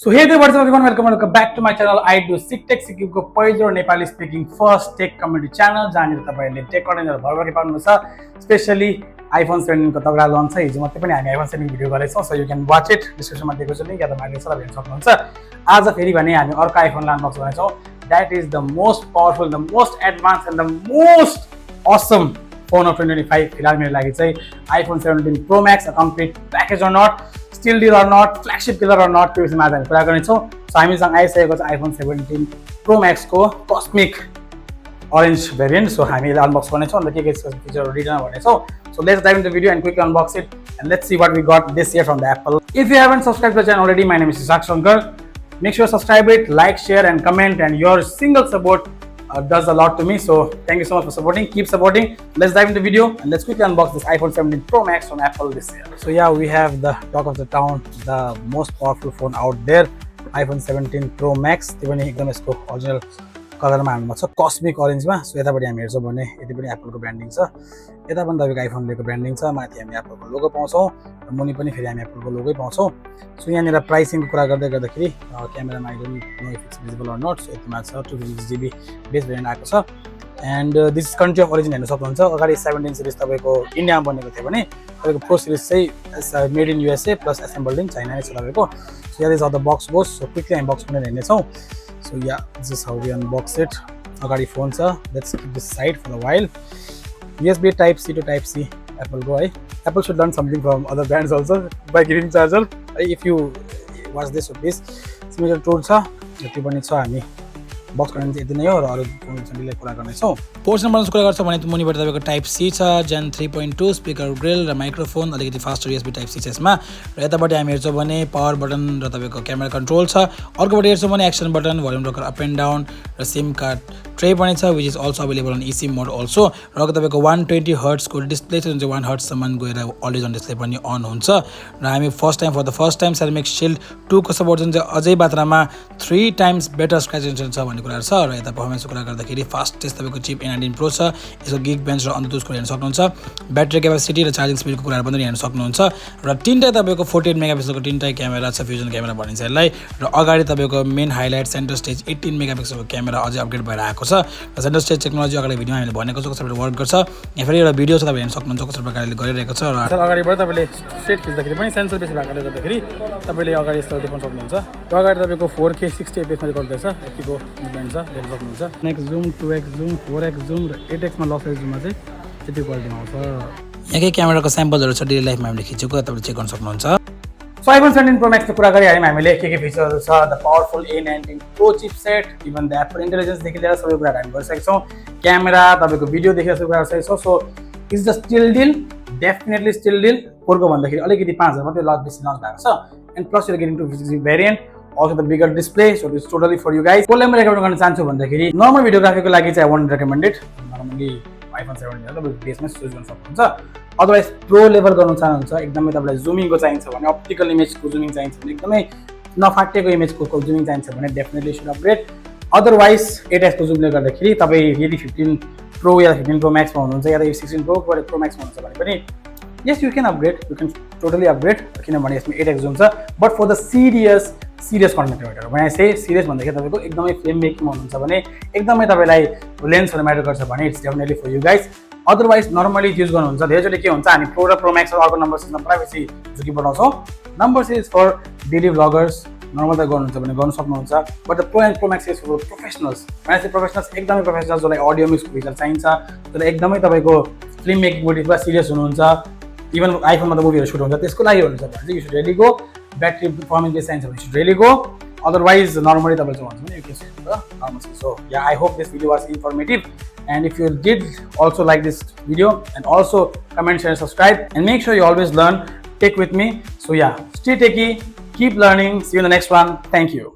So hey there, what's up everyone? Welcome back to my channel. I do Sik Tech सिक्किमको पहिलो Nepali speaking first take community channel जहाँनिर तपाईहरुले take कन्टेन्टहरु भरभरि पाउनुहुन्छ। Specially iPhone 17 को तगडा lunch छ। हिजो मात्रै पनि हामी iPhone 17 भिडियो गरेछौं, so you can watch it. डिस्क्रिप्सनमा दिएको छु लिंक, या त माथि हेर्न सक्नुहुन्छ। आज फेरि भने हामी अर्को iPhone अनबक्स गर्छौं। That is the most powerful, the most advanced and the most awesome phone of 2025 फिलहाल मेरो लागि चाहिँ iPhone 17 Pro Max, a complete package or not, still deal or not, flagship killer or not, त्यो विषयमा आज हामी कुरा गर्नेछौँ। सो हामीसँग आइसकेको छ iPhone 17 Pro Max को cosmic orange variant। सो हामी यसलाई अनबक्स गर्नेछौँ अन्त के फिचरहरु डिटेलमा भन्नेछौँ। So let's dive into the video and quickly unbox it and let's see what we got this year from the Apple. If you haven't subscribed to the channel already, my name is Sik. Make sure to subscribe it, like, share and comment, and your single support does a lot to me. So thank you so much for supporting. Keep supporting. Let's dive into the video and let's quickly unbox this iPhone 17 Pro Max from Apple this year. So yeah, we have the talk of the town, the most powerful phone out there, iPhone 17 Pro Max. त्यो पनि एकदम यसको original कलरमा हाल्नुमा छ, cosmic अरेन्जमा। So यतापट्टि हामी हेर्छौँ भने यति पनि एप्पलको ब्रान्डिङ छ, यता पनि तपाईको आइफोनको ब्रान्डिङ छ, माथि हामी एप्पलको लोगो पाउँछौँ र मुनि पनि फेरि हामी एप्पलको लोगोै पाउँछौँ। सो यहाँनिर प्राइसिङको कुरा गर्दाखेरि क्यामेरामा I don't know if it's visible or not. So यतिमा छ 256GB बेस भेरिएन्ट आएको छ and this country of origin हेर्न सक्नुहुन्छ। अगाडि 17 सिरिज तपाईको इन्डियामा बनेको थियो भने तपाईको प्रो सिरिज चाहिँ made in USA plus assembled in China नै छ तपाईको। सो यहाँ is how the box goes. So quickly हामी बक्स खोलेर हेर्नेछौँ। So yeah, this is how we unbox it. Agadi phone sir. Let's keep this side for a while. USB Type C to Type C. Apple go. Apple should learn something from other brands also by giving charger. If you watch this, so please. Similar tool sir. यति पनि छ। हामी box गर्न चाहिँ यति नै हो र अरु फोनहरुले कुरा गर्नेछौँ। पोर्ट नम्बरको कुरा गर्छ भने मुनिबाट तपाईको टाइप सी छ, जेन 3.2 स्पिकर ग्रिल र माइक्रोफोन, अलिकति फास्टर USB टाइप सी छ यसमा। र यताबाट हामी हेर्छौँ भने पावर बटन र तपाईको क्यामेरा कन्ट्रोल छ। अर्कोबाट हेर्छौँ भने action button, volume rocker up and down र सिम कार्ड ट्रे पनि छ, which is also available on eSIM mode also। र अर्को तपाईको 120 हर्ट्ज को डिस्प्ले छ जुन चाहिँ 1 हर्ट्ज सम्म गएर अलवेज अन डिस्प्ले पनि अन हुन्छ। र हामी for the first time ceramic shield 2 को सपोर्ट जुन चाहिँ अझै मात्रामा 3 टाइम्स बेटर स्क्रैच रेजिस्टेन्स छ भन्ने कुरा छ। र यता परफर्मेन्सको कुरा गर्दाखेरि फास्टेस्ट तपाईको चिप A19 Pro छ, यसको गिग बेन्च र अन्डरटुसको हेर्न सक्नुहुन्छ। ब्याट्री क्यापेसिटी र चार्जिङ स्पिडको कुराहरु पनि हेर्न सक्नुहुन्छ। र तीनटा तपाईको 48 मेगापिक्सलको तीनटा क्यामेरा छ, फ्युजन क्यामेरा भनिन्छ यसलाई। र अगाडि तपाईको मेन हाइलाइट सेन्टर स्टेज 18 मेगापिक्सलको क्यामेरा अझै अपग्रेड भएर आएको छ। र सेन्टर स्टेज टेक्नोलोजी अगाडि भिडियोमा हामीले भनेको छ कसरी वर्क गर्छ। यहाँ फेरि एउटा भिडियो छ, तपाईले हेर्न सक्नुहुन्छ कसरी प्रकारले गरिरहेको छ। र अगाडिबाट तपाईले स्ट्रेट खिच्दाखेरि पनि सेन्सर बेस भएकोले गर्दाखेरि तपाईले अगाडि यस्तो देख्न सक्नुहुन्छ। र अगाडि तपाईको 4K 60 fps मा रेकर्ड गर्छ, यतिको मुभमेन्ट छ देख्न सक्नुहुन्छ। Next zoom, 2x zoom, 4x zoom र 8x मा लस जुममा चाहिँ यति क्वालिटीमा आउँछ। यहाँकै क्यामेराको स्याम्पलहरु छ, डेली लाइफमा हामीले खिचेको, तपाईले चेक गर्न सक्नुहुन्छ। So iPhone 17 Pro Max को कुरा गरे हामीले के फिचरहरु छ, the powerful A19 Pro chipset, even the Apple intelligence देखि लिएर सबै कुरा हामी गरिसकेका छौं। क्यामेरा तपाईको भिडियो देखि सबै कुरा गरिसकेका छौं। So is the still deal, definitely still deal. पोरको भन्दाखेरि अलिकति 5000 मात्रै लट बेसी लन्च भएको छ and plus you are getting 256GB variant, also the bigger display, so it's totally for you guys। कोले म रेकमेन्ड गर्न चाहन्छु भन्दाखेरि नर्मल भिडियोग्राफीको लागि चाहिँ I won't recommend it। Normally iPhone 17 हेर्दा तपाईले बेसमा युज गर्न सक्नुहुन्छ। अदरवाइज प्रो लेभल गर्न चाहनुहुन्छ, एकदमै तपाईलाई जुमिङको चाहिन्छ भने, अप्टिकल इमेजको जुमिङ चाहिन्छ भने, एकदमै नफाटेको इमेजको जुमिङ चाहिन्छ भने definitely should upgrade. Otherwise 8x को जुमले गर्दाखेरि तपाई यदि 15 प्रो या 15 प्रो म्याक्स मा हुनुहुन्छ या त 16 प्रो वा प्रो म्याक्स मा हुनुहुन्छ भने पनि yes you can upgrade, you can totally upgrade किनभने यसमा 8x जुम छ। But for the serious content creator, when I say serious भन्दाखेरि तपाईको एकदमै फिल्म मेकिङमा हुनुहुन्छ भने, एकदमै तपाईलाई लेन्सहरु म्याटर गर्छ भने it's definitely for you guys. Otherwise normally use गर्नुहुन्छ धेरैजले के हुन्छ, हामी प्रो र प्रो म्याक्स र अर्को नम्बर सिस्टम प्राइभेसी झुकी बनाउँछौँ। Number series for daily vloggers normal त गर्नुहुन्छ भने गर्न सक्नुहुन्छ। But the pro and pro max is for professionals. when I say professionals, एकदमै प्रोफेसनल्स जसलाई अडियो मिक्सको फिचर चाहिन्छ, जसलाई एकदमै तपाईको फिल्म मेकिङ मोटिभमा सिरियस हुनुहुन्छ, इभन आइफोनमा त मुभीहरु सुट हुन्छ, त्यसको लागि हुनुहुन्छ भने चाहिँ you should really go. Battery performance base चाहिन्छ भने you should really go. Otherwise normally तपाईले चाहिँ भन्छ भने you can stick to the normal series. So yeah I hope this video was informative and if you did also like this video and also comment, share and subscribe and make sure you always learn tech with me. So yeah, stay techy, keep learning, see you in the next one. Thank you.